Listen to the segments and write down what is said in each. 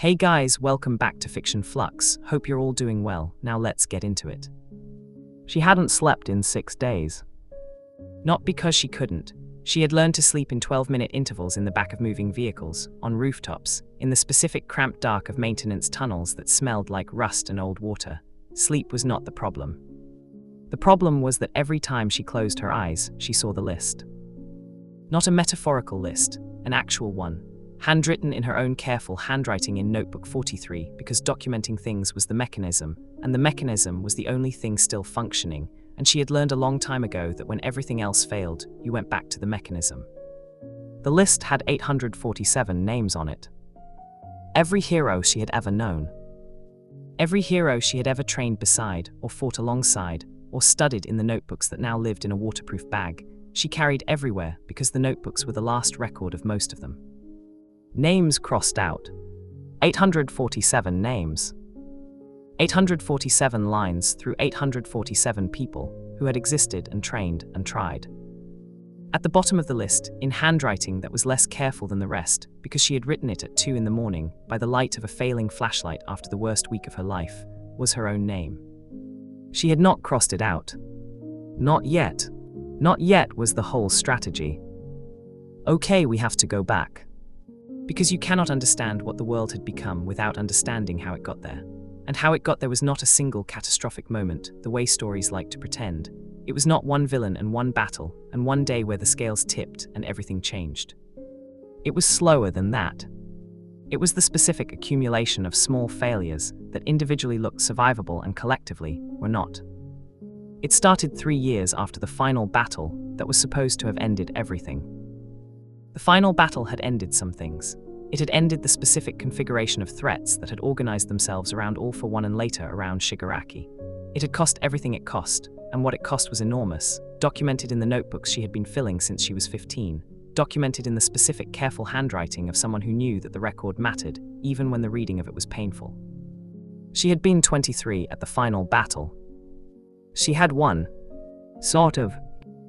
Hey guys, welcome back to Fiction Flux. Hope you're all doing well. Now let's get into it. She hadn't slept in 6 days. Not because she couldn't. She had learned to sleep in 12-minute intervals in the back of moving vehicles, on rooftops, in the specific cramped dark of maintenance tunnels that smelled like rust and old water. Sleep was not the problem. The problem was that every time she closed her eyes, she saw the list. Not a metaphorical list, an actual one. Handwritten in her own careful handwriting in Notebook 43, because documenting things was the mechanism, and the mechanism was the only thing still functioning, and she had learned a long time ago that when everything else failed, you went back to the mechanism. The list had 847 names on it. Every hero she had ever known. Every hero she had ever trained beside, or fought alongside, or studied in the notebooks that now lived in a waterproof bag, she carried everywhere because the notebooks were the last record of most of them. Names crossed out. 847 names. 847 lines through 847 people who had existed and trained and tried. At the bottom of the list, in handwriting that was less careful than the rest, because she had written it at 2 in the morning by the light of a failing flashlight after the worst week of her life, was her own name. She had not crossed it out. Not yet. Not yet was the whole strategy. Okay, we have to go back. Because you cannot understand what the world had become without understanding how it got there. And how it got there was not a single catastrophic moment, the way stories like to pretend. It was not one villain and one battle, and one day where the scales tipped and everything changed. It was slower than that. It was the specific accumulation of small failures that individually looked survivable and collectively were not. It started 3 years after the final battle that was supposed to have ended everything. The final battle had ended some things. It had ended the specific configuration of threats that had organized themselves around All for One and later around Shigaraki. It had cost everything it cost, and what it cost was enormous, documented in the notebooks she had been filling since she was 15, documented in the specific careful handwriting of someone who knew that the record mattered, even when the reading of it was painful. She had been 23 at the final battle. She had won. Sort of.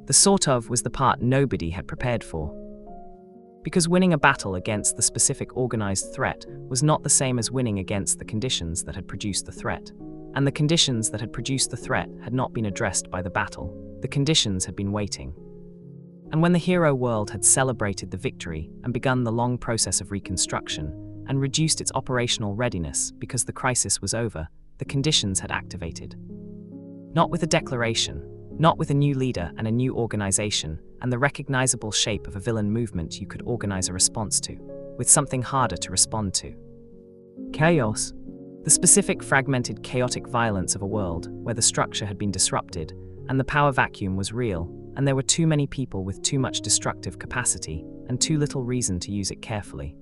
The sort of was the part nobody had prepared for. Because winning a battle against the specific organized threat was not the same as winning against the conditions that had produced the threat. And the conditions that had produced the threat had not been addressed by the battle. The conditions had been waiting. And when the hero world had celebrated the victory and begun the long process of reconstruction, and reduced its operational readiness because the crisis was over, the conditions had activated. Not with a declaration, not with a new leader and a new organization, and the recognizable shape of a villain movement you could organize a response to, with something harder to respond to. Chaos. The specific fragmented chaotic violence of a world where the structure had been disrupted, and the power vacuum was real, and there were too many people with too much destructive capacity, and too little reason to use it carefully.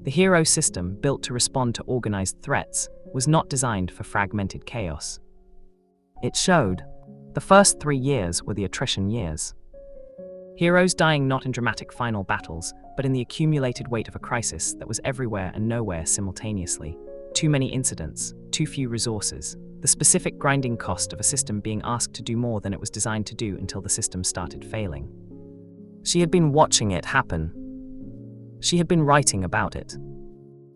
The hero system, built to respond to organized threats, was not designed for fragmented chaos. It showed. The first 3 years were the attrition years. Heroes dying not in dramatic final battles, but in the accumulated weight of a crisis that was everywhere and nowhere simultaneously. Too many incidents, too few resources, the specific grinding cost of a system being asked to do more than it was designed to do until the system started failing. She had been watching it happen. She had been writing about it.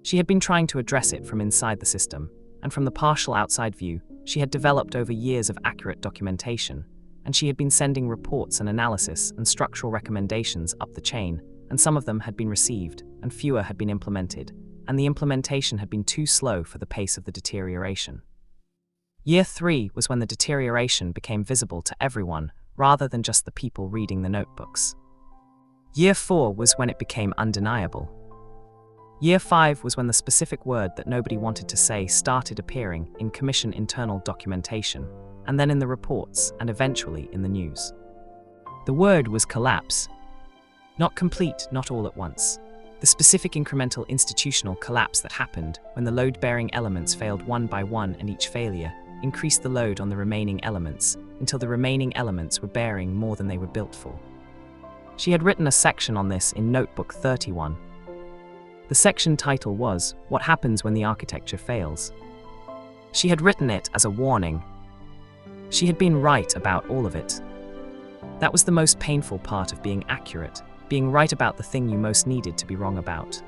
She had been trying to address it from inside the system, and from the partial outside view, she had developed over years of accurate documentation, and she had been sending reports and analysis and structural recommendations up the chain, and some of them had been received, and fewer had been implemented, and the implementation had been too slow for the pace of the deterioration. Year 3 was when the deterioration became visible to everyone, rather than just the people reading the notebooks. Year 4 was when it became undeniable. Year 5 was when the specific word that nobody wanted to say started appearing in commission internal documentation, and then in the reports, and eventually in the news. The word was collapse. Not complete, not all at once. The specific incremental institutional collapse that happened when the load-bearing elements failed one by one, and each failure increased the load on the remaining elements until the remaining elements were bearing more than they were built for. She had written a section on this in Notebook 31. The section title was, "What Happens When the Architecture Fails?" She had written it as a warning. She had been right about all of it. That was the most painful part of being accurate, being right about the thing you most needed to be wrong about.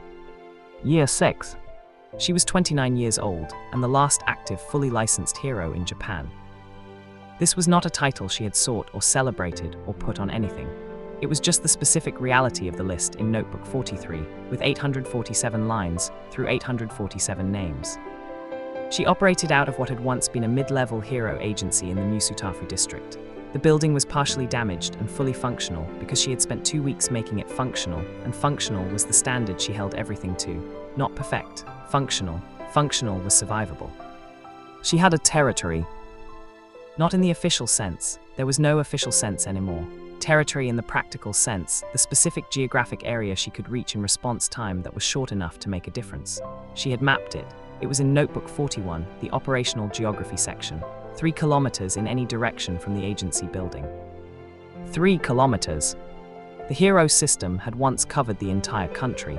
Year 6. She was 29 years old and the last active, fully licensed hero in Japan. This was not a title she had sought or celebrated or put on anything. It was just the specific reality of the list in Notebook 43, with 847 lines through 847 names. She operated out of what had once been a mid-level hero agency in the Musutafu district. The building was partially damaged and fully functional because she had spent 2 weeks making it functional, and functional was the standard she held everything to. Not perfect, functional. Functional was survivable. She had a territory. Not in the official sense. There was no official sense anymore. Territory in the practical sense, the specific geographic area she could reach in response time that was short enough to make a difference. She had mapped it. It was in Notebook 41, the operational geography section. 3 kilometers in any direction from the agency building. 3 kilometers. The hero system had once covered the entire country.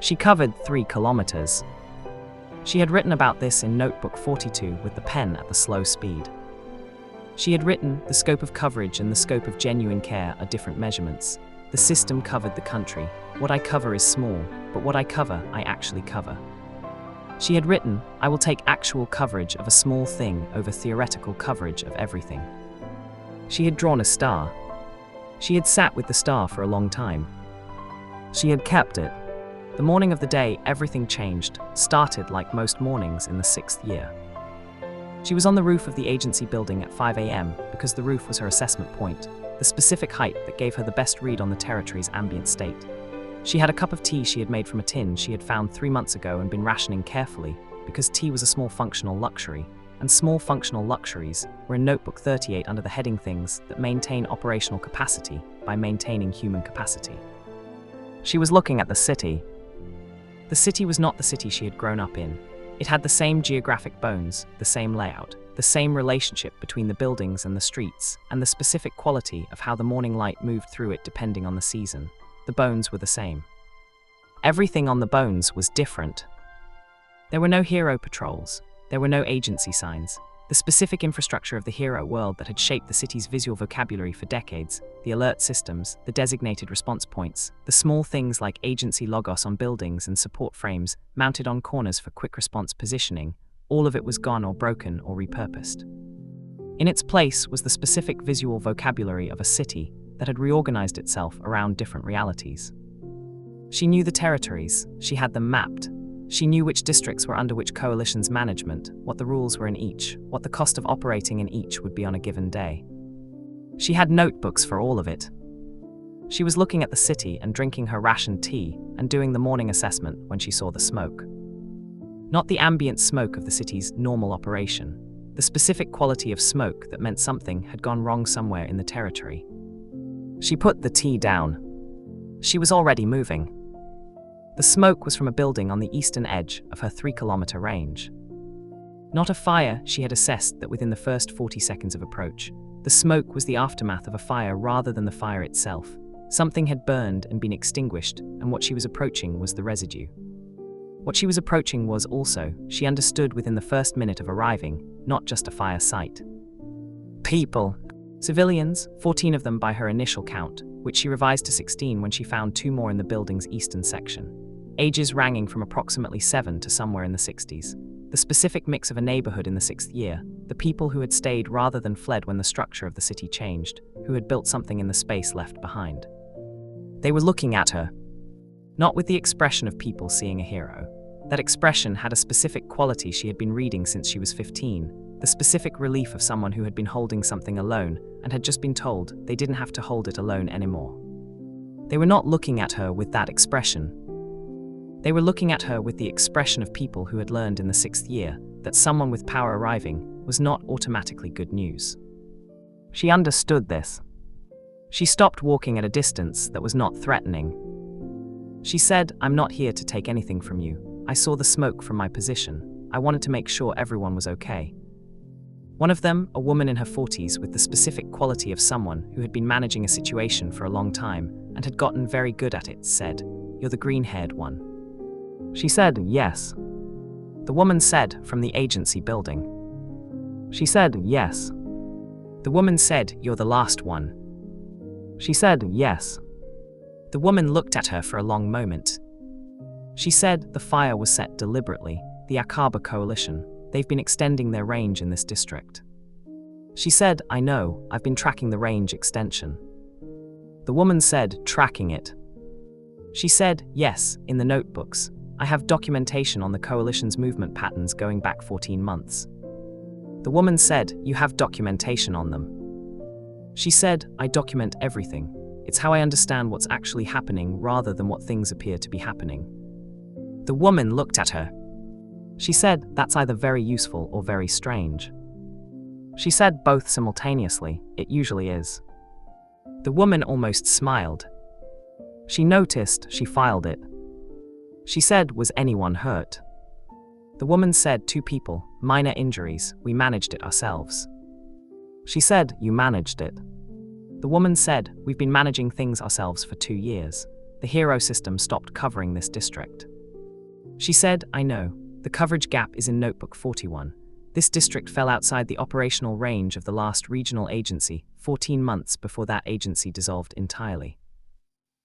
She covered 3 kilometers. She had written about this in Notebook 42 with the pen at the slow speed. She had written, the scope of coverage and the scope of genuine care are different measurements. The system covered the country. What I cover is small, but what I cover, I actually cover. She had written, I will take actual coverage of a small thing over theoretical coverage of everything. She had drawn a star. She had sat with the star for a long time. She had kept it. The morning of the day, everything changed, started like most mornings in the 6th year. She was on the roof of the agency building at 5 a.m. because the roof was her assessment point, the specific height that gave her the best read on the territory's ambient state. She had a cup of tea she had made from a tin she had found 3 months ago and been rationing carefully because tea was a small functional luxury, and small functional luxuries were in Notebook 38 under the heading Things that maintain operational capacity by maintaining human capacity. She was looking at the city. The city was not the city she had grown up in. It had the same geographic bones, the same layout, the same relationship between the buildings and the streets, and the specific quality of how the morning light moved through it depending on the season. The bones were the same. Everything on the bones was different. There were no hero patrols. There were no agency signs. The specific infrastructure of the hero world that had shaped the city's visual vocabulary for decades, the alert systems, the designated response points, the small things like agency logos on buildings and support frames mounted on corners for quick response positioning, all of it was gone or broken or repurposed. In its place was the specific visual vocabulary of a city that had reorganized itself around different realities. She knew the territories, she had them mapped. She knew which districts were under which coalition's management, what the rules were in each, what the cost of operating in each would be on a given day. She had notebooks for all of it. She was looking at the city and drinking her rationed tea and doing the morning assessment when she saw the smoke. Not the ambient smoke of the city's normal operation, the specific quality of smoke that meant something had gone wrong somewhere in the territory. She put the tea down. She was already moving. The smoke was from a building on the eastern edge of her 3-kilometer range. Not a fire, she had assessed that within the first 40 seconds of approach. The smoke was the aftermath of a fire rather than the fire itself. Something had burned and been extinguished, and what she was approaching was the residue. What she was approaching was also, she understood within the first minute of arriving, not just a fire site. People. Civilians, 14 of them by her initial count, which she revised to 16 when she found 2 more in the building's eastern section. Ages ranging from approximately 7 to somewhere in the 60s. The specific mix of a neighborhood in the 6th year, the people who had stayed rather than fled when the structure of the city changed, who had built something in the space left behind. They were looking at her. Not with the expression of people seeing a hero. That expression had a specific quality she had been reading since she was 15, the specific relief of someone who had been holding something alone and had just been told they didn't have to hold it alone anymore. They were not looking at her with that expression. They were looking at her with the expression of people who had learned in the 6th year that someone with power arriving was not automatically good news. She understood this. She stopped walking at a distance that was not threatening. She said, "I'm not here to take anything from you. I saw the smoke from my position. I wanted to make sure everyone was okay." One of them, a woman in her 40s with the specific quality of someone who had been managing a situation for a long time and had gotten very good at it, said, "You're the green-haired one." She said, "Yes." The woman said, "From the agency building." She said, "Yes." The woman said, "You're the last one." She said, "Yes." The woman looked at her for a long moment. She said the fire was set deliberately, the Akaba coalition. They've been extending their range in this district. She said, I know, I've been tracking the range extension. The woman said, tracking it. She said, yes, in the notebooks. I have documentation on the coalition's movement patterns going back 14 months. The woman said, you have documentation on them. She said, I document everything. It's how I understand what's actually happening rather than what things appear to be happening. The woman looked at her. She said, that's either very useful or very strange. She said both simultaneously, it usually is. The woman almost smiled. She noticed, she filed it. She said, was anyone hurt? The woman said, 2 people, minor injuries, we managed it ourselves. She said, you managed it. The woman said, we've been managing things ourselves for 2 years. The hero system stopped covering this district. She said, I know. The coverage gap is in Notebook 41. This district fell outside the operational range of the last regional agency 14 months before that agency dissolved entirely.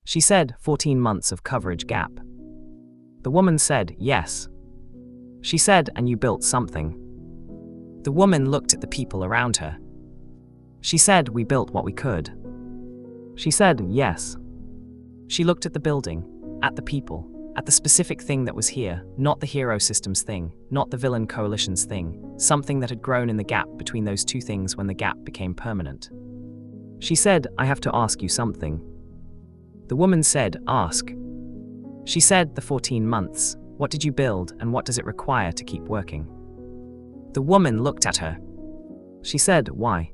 She said, 14 months of coverage gap. The woman said, yes. She said, and you built something. The woman looked at the people around her. She said, we built what we could. She said, yes. She looked at the building, at the people, at the specific thing that was here, not the hero system's thing, not the villain coalition's thing, something that had grown in the gap between those 2 things when the gap became permanent. She said, I have to ask you something. The woman said, ask. She said, the 14 months, what did you build and what does it require to keep working? The woman looked at her. She said, why?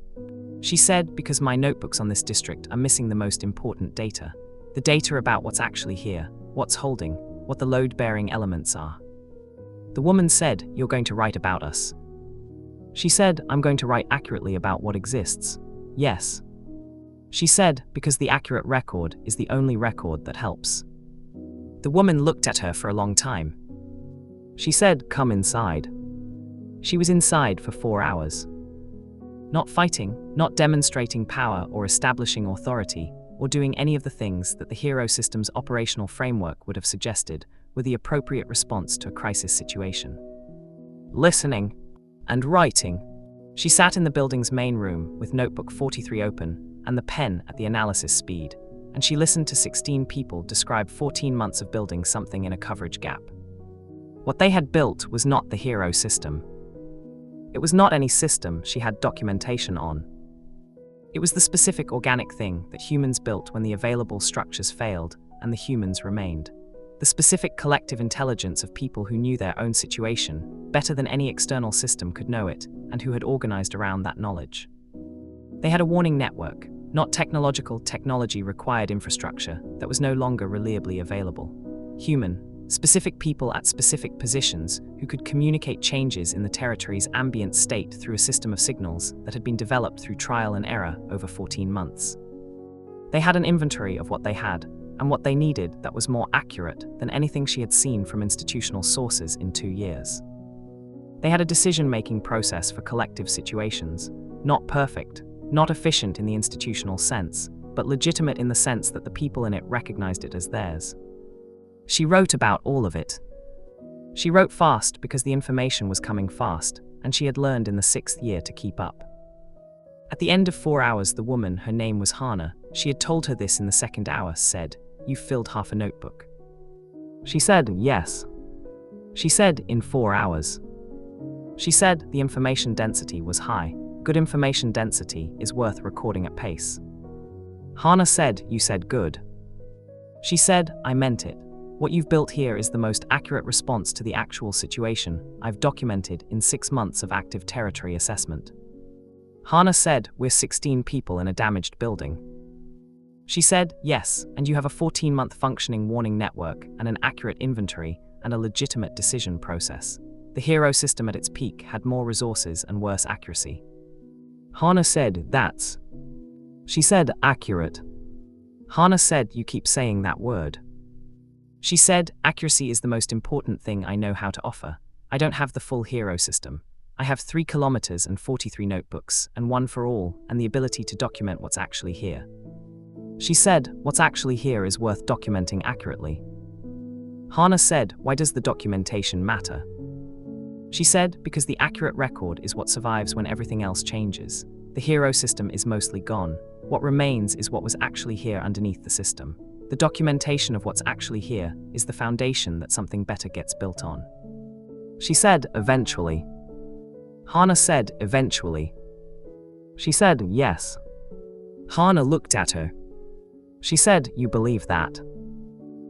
She said, because my notebooks on this district are missing the most important data. The data about what's actually here, what's holding, what the load-bearing elements are. The woman said, you're going to write about us. She said, I'm going to write accurately about what exists. Yes. She said, because the accurate record is the only record that helps. The woman looked at her for a long time. She said, come inside. She was inside for 4 hours. Not fighting, not demonstrating power or establishing authority, or doing any of the things that the hero system's operational framework would have suggested were the appropriate response to a crisis situation. Listening and writing. She sat in the building's main room with Notebook 43 open and the pen at the analysis speed, and she listened to 16 people describe 14 months of building something in a coverage gap. What they had built was not the hero system. It was not any system she had documentation on. It was the specific organic thing that humans built when the available structures failed and the humans remained. The specific collective intelligence of people who knew their own situation better than any external system could know it, and who had organized around that knowledge. They had a warning network, not technology-required infrastructure that was no longer reliably available. Human, specific people at specific positions who could communicate changes in the territory's ambient state through a system of signals that had been developed through trial and error over 14 months. They had an inventory of what they had and what they needed that was more accurate than anything she had seen from institutional sources in 2 years. They had a decision-making process for collective situations, not perfect, not efficient in the institutional sense, but legitimate in the sense that the people in it recognized it as theirs. She wrote about all of it. She wrote fast because the information was coming fast, and she had learned in the 6th year to keep up. At the end of 4 hours, the woman, her name was Hana, she had told her this in the 2nd hour, said, "You've filled half a notebook." She said, "Yes." She said, "In 4 hours." She said the information density was high. Good information density is worth recording at pace. Hana said, "You said good." She said, "I meant it. What you've built here is the most accurate response to the actual situation I've documented in 6 months of active territory assessment." Hana said, "We're 16 people in a damaged building." She said, "Yes, and you have a 14-month functioning warning network and an accurate inventory and a legitimate decision process. The hero system at its peak had more resources and worse accuracy." Hana said, "That's..." She said, "Accurate." Hana said, "You keep saying that word." She said, "Accuracy is the most important thing I know how to offer. I don't have the full hero system. I have 3 kilometers and 43 notebooks, and one for all, and the ability to document what's actually here." She said, "What's actually here is worth documenting accurately." Hana said, "Why does the documentation matter?" She said, "Because the accurate record is what survives when everything else changes. The hero system is mostly gone. What remains is what was actually here underneath the system. The documentation of what's actually here is the foundation that something better gets built on." She said, "Eventually." Hana said, "Eventually." She said, "Yes." Hana looked at her. She said, "You believe that?"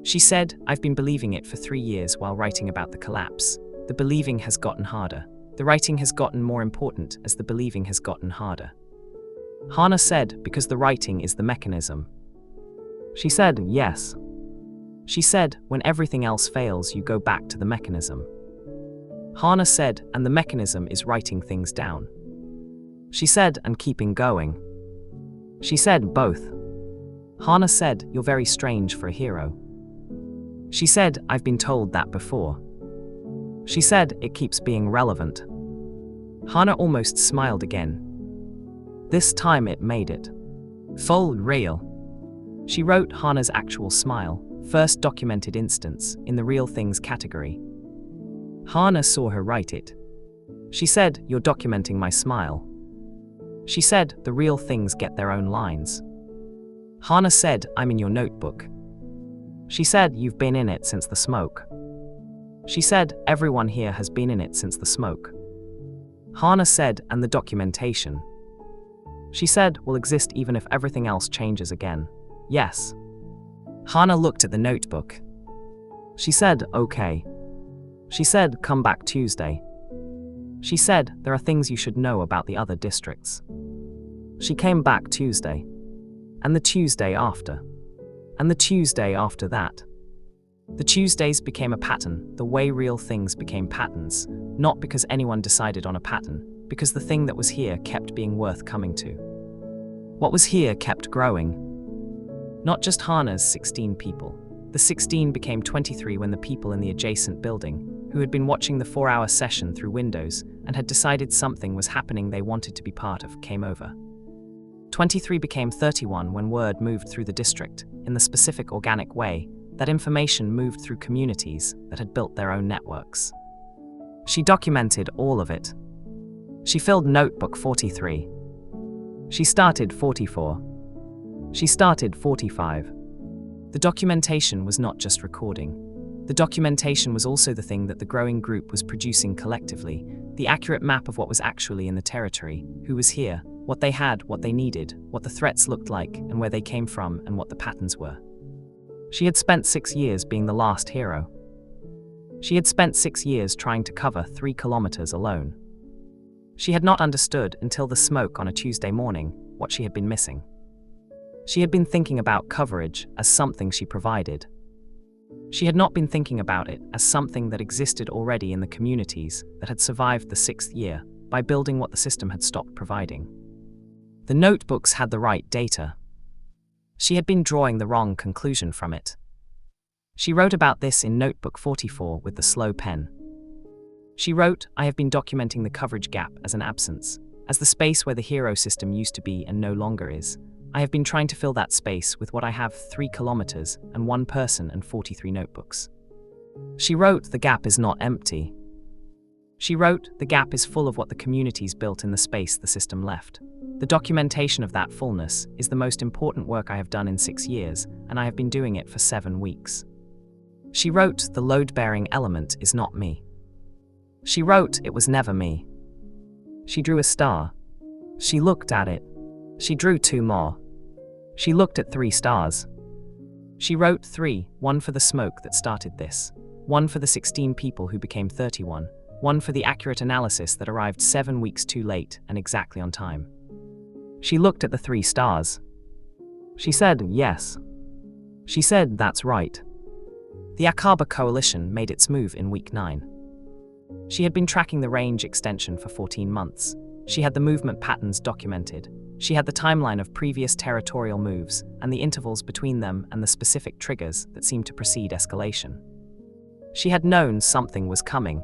She said, "I've been believing it for 3 years while writing about the collapse. The believing has gotten harder. The writing has gotten more important as the believing has gotten harder." Hana said, "Because the writing is the mechanism." She said, "Yes." She said, "When everything else fails, you go back to the mechanism." Hana said, "And the mechanism is writing things down." She said, "And keeping going." She said, "Both." Hana said, "You're very strange for a hero." She said, "I've been told that before." She said, "It keeps being relevant." Hana almost smiled again. This time it made it full real. She wrote Hana's actual smile, first documented instance, in the real things category. Hana saw her write it. She said, "You're documenting my smile." She said, "The real things get their own lines." Hana said, "I'm in your notebook." She said, "You've been in it since the smoke." She said, "Everyone here has been in it since the smoke." Hana said, "And the documentation?" She said, "Will exist even if everything else changes again." Yes. Hana looked at the notebook. She said, "Okay." She said, "Come back Tuesday." She said, "There are things you should know about the other districts." She came back Tuesday. And the Tuesday after. And the Tuesday after that. The Tuesdays became a pattern, the way real things became patterns, not because anyone decided on a pattern, because the thing that was here kept being worth coming to. What was here kept growing. Not just Hana's 16 people. The 16 became 23 when the people in the adjacent building, who had been watching the 4-hour session through windows and had decided something was happening they wanted to be part of, came over. 23 became 31 when word moved through the district, in the specific organic way, that information moved through communities that had built their own networks. She documented all of it. She filled notebook 43. She started 44. She started 45. The documentation was not just recording. The documentation was also the thing that the growing group was producing collectively, the accurate map of what was actually in the territory, who was here, what they had, what they needed, what the threats looked like, and where they came from, and what the patterns were. She had spent 6 years being the last hero. She had spent 6 years trying to cover 3 kilometers alone. She had not understood until the smoke on a Tuesday morning what she had been missing. She had been thinking about coverage as something she provided. She had not been thinking about it as something that existed already in the communities that had survived the 6th year by building what the system had stopped providing. The notebooks had the right data. She had been drawing the wrong conclusion from it. She wrote about this in notebook 44 with the slow pen. She wrote, "I have been documenting the coverage gap as an absence, as the space where the hero system used to be and no longer is. I have been trying to fill that space with what I have 3 kilometers and 1 person and 43 notebooks." She wrote, "The gap is not empty." She wrote, "The gap is full of what the communities built in the space the system left. The documentation of that fullness is the most important work I have done in 6 years, and I have been doing it for 7 weeks." She wrote, "The load-bearing element is not me." She wrote, "It was never me." She drew a star. She looked at it. She drew 2 more. She looked at 3 stars. She wrote 3, 1 for the smoke that started this, 1 for the 16 people who became 31, 1 for the accurate analysis that arrived 7 weeks too late and exactly on time. She looked at the 3 stars. She said, "Yes." She said, "That's right." The Akaba coalition made its move in week 9. She had been tracking the range extension for 14 months. She had the movement patterns documented. She had the timeline of previous territorial moves and the intervals between them and the specific triggers that seemed to precede escalation. She had known something was coming.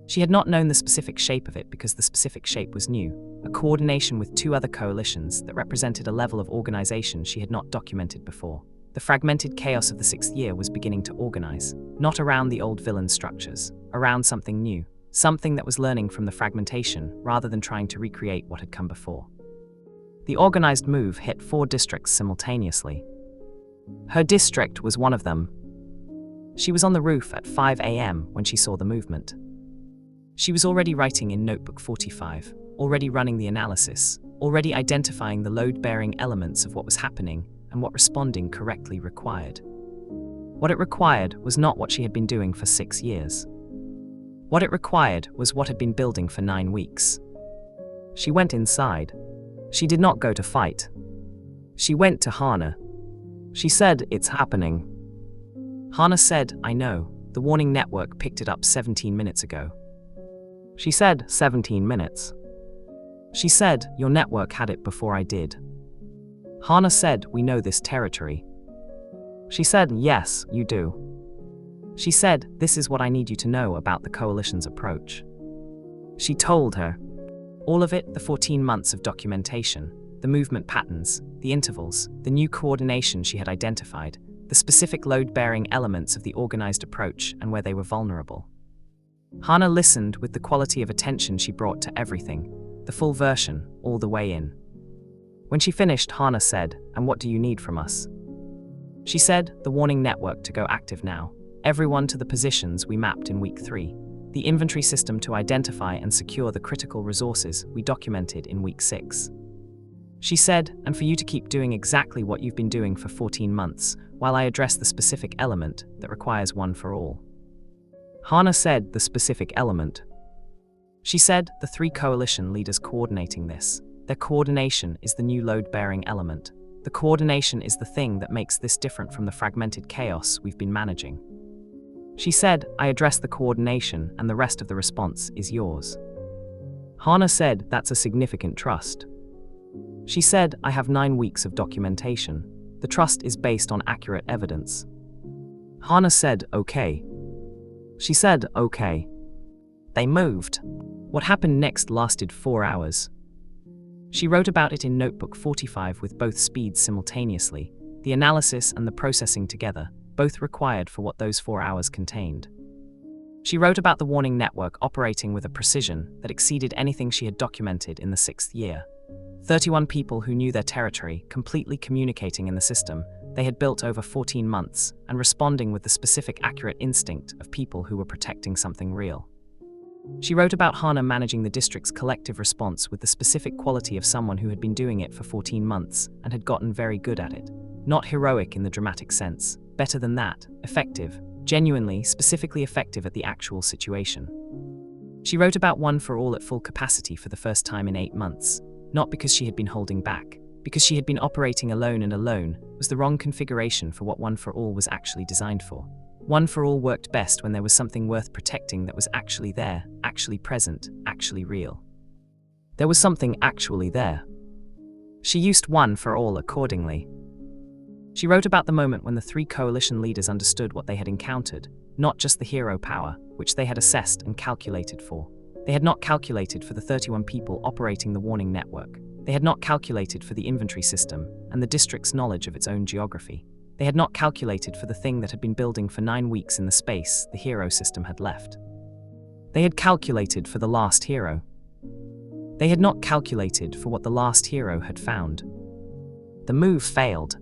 She had not known the specific shape of it because the specific shape was new, a coordination with 2 other coalitions that represented a level of organization she had not documented before. the fragmented chaos of the 6th year was beginning to organize, not around the old villain structures, around something new, something that was learning from the fragmentation rather than trying to recreate what had come before. The organized move hit 4 districts simultaneously. Her district was one of them. She was on the roof at 5 a.m. when she saw the movement. She was already writing in Notebook 45, already running the analysis, already identifying the load-bearing elements of what was happening and what responding correctly required. What it required was not what she had been doing for 6 years. What it required was what had been building for 9 weeks. She went inside. She did not go to fight. She went to Hana. She said, "It's happening." Hana said, "I know. The warning network picked it up 17 minutes ago." She said, 17 minutes. She said, "Your network had it before I did." Hana said, "We know this territory." She said, "Yes, you do." She said, "This is what I need you to know about the coalition's approach." She told her. All of it, the 14 months of documentation, the movement patterns, the intervals, the new coordination she had identified, the specific load-bearing elements of the organized approach and where they were vulnerable. Hana listened with the quality of attention she brought to everything, the full version, all the way in. When she finished, Hana said, "And what do you need from us?" She said, "The warning network to go active now. Everyone to the positions we mapped in week 3. The inventory system to identify and secure the critical resources we documented in week 6. She said, "And for you to keep doing exactly what you've been doing for 14 months, while I address the specific element that requires one for all." Hana said, "The specific element." She said, "The 3 coalition leaders coordinating this. Their coordination is the new load-bearing element. The coordination is the thing that makes this different from the fragmented chaos we've been managing." She said, "I address the coordination and the rest of the response is yours." Hana said, "That's a significant trust." She said, "I have 9 weeks of documentation. The trust is based on accurate evidence." Hana said, "Okay." She said, "Okay." They moved. What happened next lasted 4 hours. She wrote about it in Notebook 45 with both speeds simultaneously, the analysis and the processing together, both required for what those 4 hours contained. She wrote about the warning network operating with a precision that exceeded anything she had documented in the 6th year. 31 people who knew their territory, completely communicating in the system they had built over 14 months and responding with the specific accurate instinct of people who were protecting something real. She wrote about Hana managing the district's collective response with the specific quality of someone who had been doing it for 14 months and had gotten very good at it. Not heroic in the dramatic sense, better than that, effective, genuinely, specifically effective at the actual situation. She wrote about One for All at full capacity for the first time in 8 months, not because she had been holding back, because she had been operating alone, and alone was the wrong configuration for what One for All was actually designed for. One for All worked best when there was something worth protecting that was actually there, actually present, actually real. There was something actually there. She used One for All accordingly. She wrote about the moment when the 3 coalition leaders understood what they had encountered, not just the hero power, which they had assessed and calculated for. They had not calculated for the 31 people operating the warning network. They had not calculated for the inventory system and the district's knowledge of its own geography. They had not calculated for the thing that had been building for 9 weeks in the space the hero system had left. They had calculated for the last hero. They had not calculated for what the last hero had found. The move failed.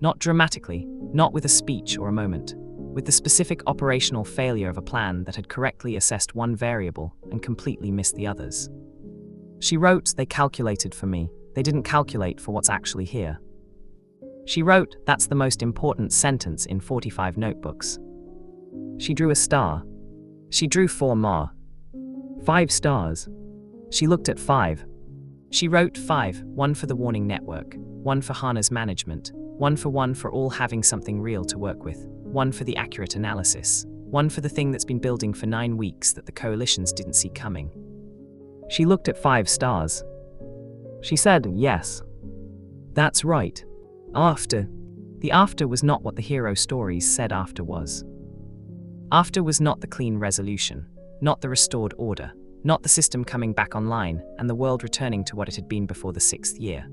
Not dramatically, not with a speech or a moment, with the specific operational failure of a plan that had correctly assessed one variable and completely missed the others. She wrote, "They calculated for me. They didn't calculate for what's actually here." She wrote, "That's the most important sentence in 45 notebooks." She drew a star. She drew 4 more. 5 stars. She looked at 5. She wrote 5, 1 for the warning network, 1 for Hana's management, 1 for All having something real to work with, 1 for the accurate analysis, 1 for the thing that's been building for 9 weeks that the coalitions didn't see coming. She looked at 5 stars. She said, "Yes. That's right. After." The after was not what the hero stories said after was. After was not the clean resolution, not the restored order, not the system coming back online and the world returning to what it had been before the 6th year.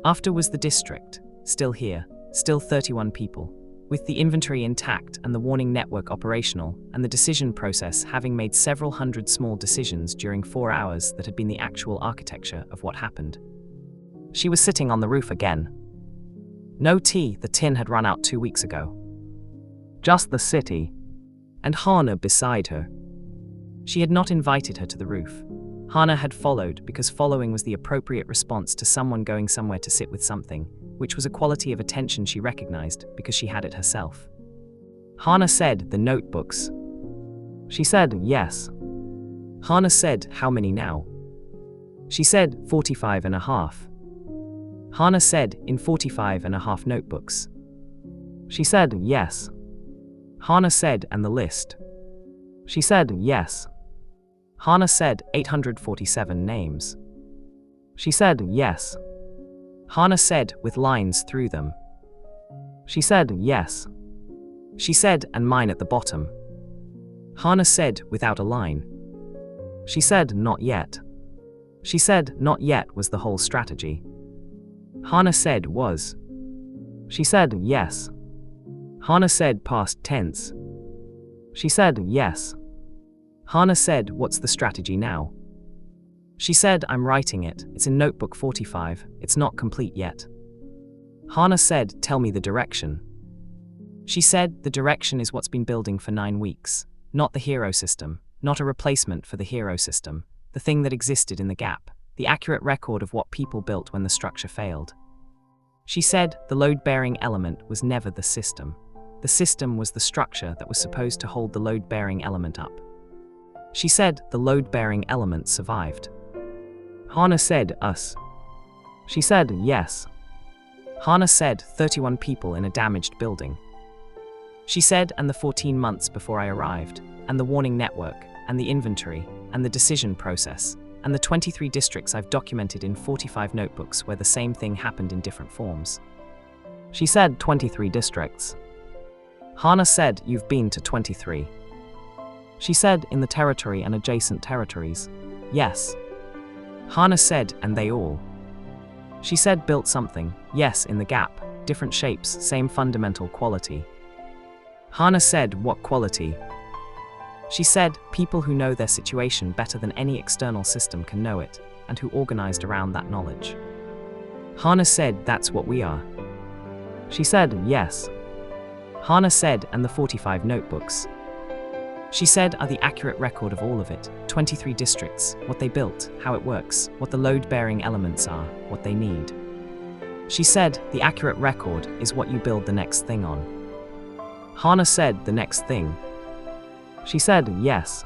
After was the district, still here, still 31 people, with the inventory intact and the warning network operational, and the decision process having made several hundred small decisions during 4 hours that had been the actual architecture of what happened. She was sitting on the roof again. No tea, the tin had run out 2 weeks ago. Just the city. And Hana beside her. She had not invited her to the roof. Hana had followed because following was the appropriate response to someone going somewhere to sit with something, which was a quality of attention she recognized because she had it herself. Hana said, "The notebooks." She said, "Yes." Hana said, "How many now?" She said, 45 and a half. Hana said, "In 45 and a half notebooks." She said, "Yes." Hana said, "And the list?" She said, "Yes." Hana said, 847 names. She said, "Yes." Hana said, "With lines through them?" She said, "Yes." She said, "And mine at the bottom?" Hana said, "Without a line." She said, "Not yet." She said, "Not yet" was the whole strategy. Hana said, "Was." She said, "Yes." Hana said, "Past tense." She said, "Yes." Hana said, "What's the strategy now?" She said, "I'm writing it. It's in notebook 45. It's not complete yet." Hana said, "Tell me the direction." She said, "The direction is what's been building for 9 weeks. Not the hero system, not a replacement for the hero system, the thing that existed in the gap, the accurate record of what people built when the structure failed." She said, "The load-bearing element was never the system. The system was the structure that was supposed to hold the load-bearing element up." She said, "The load-bearing element survived." Hana said, "Us." She said, "Yes." Hana said, 31 people in a damaged building. She said, "And the 14 months before I arrived, and the warning network, and the inventory, and the decision process, and the 23 districts I've documented in 45 notebooks where the same thing happened in different forms." She said, 23 districts. Hana said, "You've been to 23. She said, "In the territory and adjacent territories." "Yes." Hana said, "And they all?" She said, "Built something." "Yes, in the gap, different shapes, same fundamental quality." Hana said, "What quality?" She said, "People who know their situation better than any external system can know it, and who organized around that knowledge." Hana said, "That's what we are." She said, "Yes." Hana said, "And the 45 notebooks?" She said, "Are the accurate record of all of it, 23 districts, what they built, how it works, what the load-bearing elements are, what they need." She said, "The accurate record is what you build the next thing on." Hana said, "The next thing?" She said, "Yes."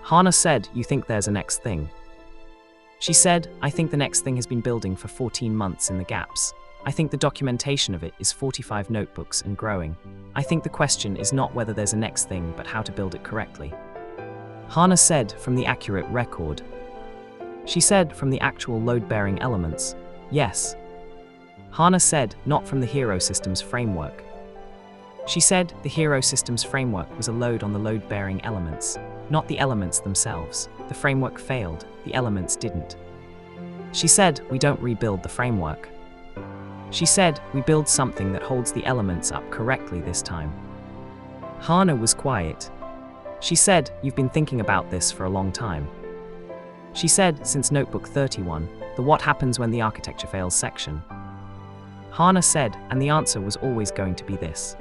Hana said, "You think there's a next thing?" She said, "I think the next thing has been building for 14 months in the gaps. I think the documentation of it is 45 notebooks and growing. I think the question is not whether there's a next thing but how to build it correctly." Hana said, "From the accurate record?" She said, "From the actual load-bearing elements." "Yes." Hana said, "Not from the hero systems framework." She said, "The hero systems framework was a load on the load-bearing elements, not the elements themselves. The framework failed, the elements didn't." She said, "We don't rebuild the framework." She said, "We build something that holds the elements up correctly this time." Hana was quiet. She said, "You've been thinking about this for a long time." She said, "Since notebook 31, the what happens when the architecture fails section." Hana said, "And the answer was always going to be this."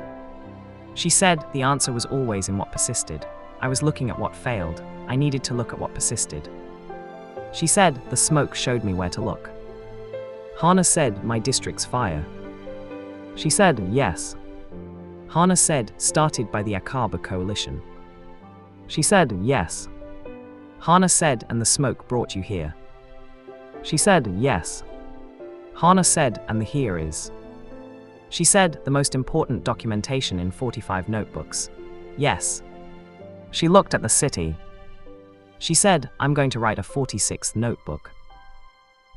She said, "The answer was always in what persisted. I was looking at what failed. I needed to look at what persisted." She said, "The smoke showed me where to look." Hana said, "My district's fire." She said, "Yes." Hana said, "Started by the Akaba coalition." She said, "Yes." Hana said, "And the smoke brought you here." She said, "Yes." Hana said, "And the here is?" She said, "The most important documentation in 45 notebooks." "Yes." She looked at the city. She said, "I'm going to write a 46th notebook."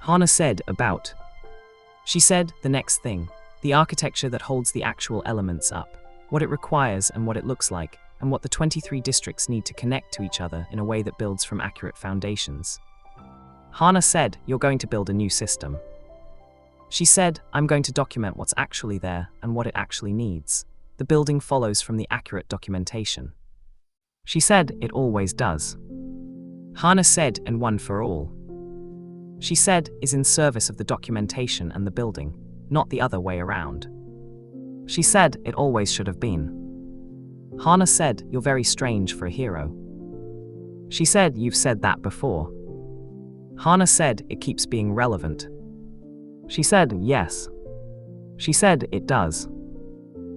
Hana said, "About?" She said, "The next thing, the architecture that holds the actual elements up, what it requires and what it looks like, and what the 23 districts need to connect to each other in a way that builds from accurate foundations." Hana said, "You're going to build a new system." She said, I'm going to document what's actually there and what it actually needs. The building follows from the accurate documentation. She said, it always does. Hana said, and one for all. She said, is in service of the documentation and the building, not the other way around. She said, it always should have been. Hana said, you're very strange for a hero. She said, you've said that before. Hana said, it keeps being relevant. She said, yes. She said, it does.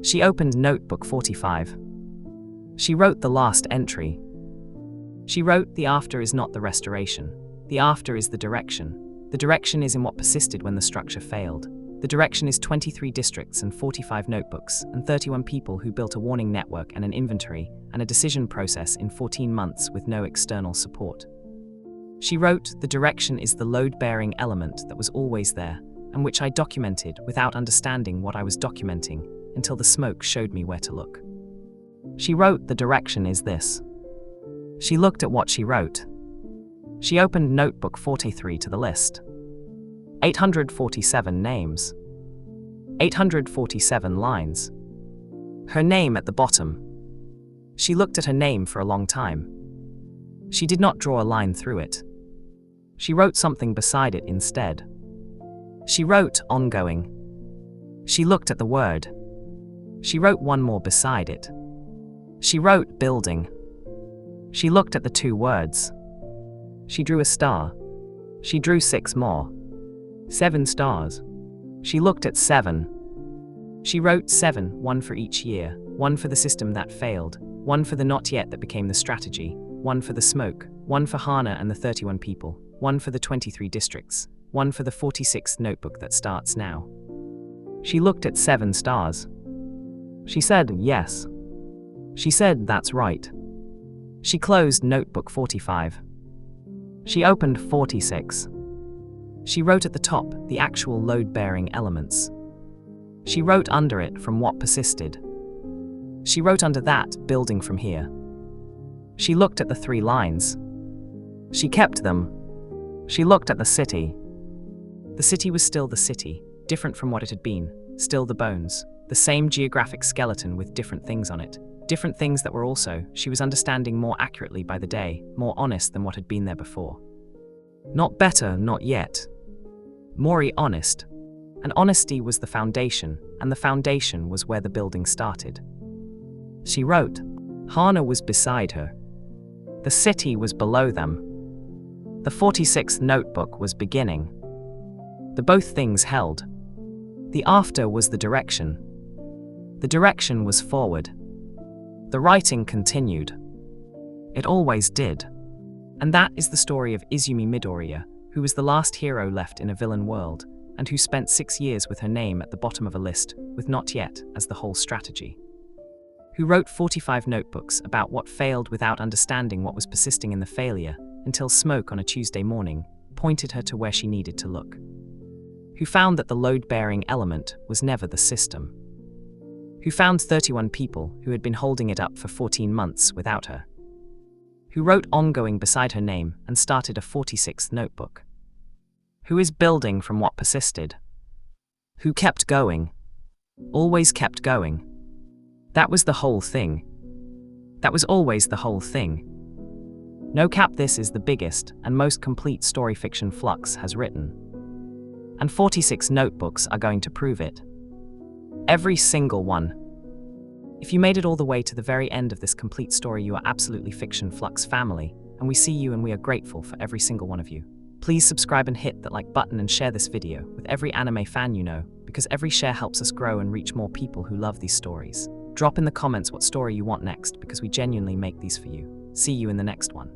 She opened notebook 45. She wrote the last entry. She wrote, the after is not the restoration. The after is the direction. The direction is in what persisted when the structure failed. The direction is 23 districts and 45 notebooks and 31 people who built a warning network and an inventory and a decision process in 14 months with no external support. She wrote, the direction is the load-bearing element that was always there and which I documented without understanding what I was documenting until the smoke showed me where to look. She wrote, the direction is this. She looked at what she wrote. She opened notebook 43 to the list. 847 names. 847 lines. Her name at the bottom. She looked at her name for a long time. She did not draw a line through it. She wrote something beside it instead. She wrote, ongoing. She looked at the word. She wrote one more beside it. She wrote, building. She looked at the two words. She drew a star. She drew 6 more. 7 stars. She looked at 7. She wrote 7, 1 for each year, 1 for the system that failed, 1 for the not yet that became the strategy, 1 for the smoke, 1 for Hana and the 31 people, 1 for the 23 districts, 1 for the 46th notebook that starts now. She looked at 7 stars. She said, yes. She said, that's right. She closed notebook 45. She opened 46. She wrote at the top the actual load-bearing elements. She wrote under it from what persisted. She wrote under that, building from here. She looked at the 3 lines. She kept them. She looked at the city. The city was still the city, different from what it had been, still the bones, the same geographic skeleton with different things on it, different things that were also, she was understanding more accurately by the day, more honest than what had been there before. Not better, not yet. More honest. And honesty was the foundation, and the foundation was where the building started. She wrote. Hana was beside her. The city was below them. The 46th notebook was beginning. The both things held. The after was the direction. The direction was forward. The writing continued. It always did. And that is the story of Izumi Midoriya, who was the last hero left in a villain world, and who spent 6 years with her name at the bottom of a list, with not yet as the whole strategy. Who wrote 45 notebooks about what failed without understanding what was persisting in the failure, until smoke on a Tuesday morning pointed her to where she needed to look. Who found that the load-bearing element was never the system. Who found 31 people who had been holding it up for 14 months without her. Who wrote ongoing beside her name and started a 46th notebook. Who is building from what persisted. Who kept going. Always kept going. That was the whole thing. That was always the whole thing. No cap, this is the biggest and most complete story fiction Flux has written. And 46 notebooks are going to prove it. Every single one. If you made it all the way to the very end of this complete story, you are absolutely fiction Flux family, and we see you and we are grateful for every single one of you. Please subscribe and hit that like button and share this video with every anime fan you know, because every share helps us grow and reach more people who love these stories. Drop in the comments what story you want next, because we genuinely make these for you. See you in the next one.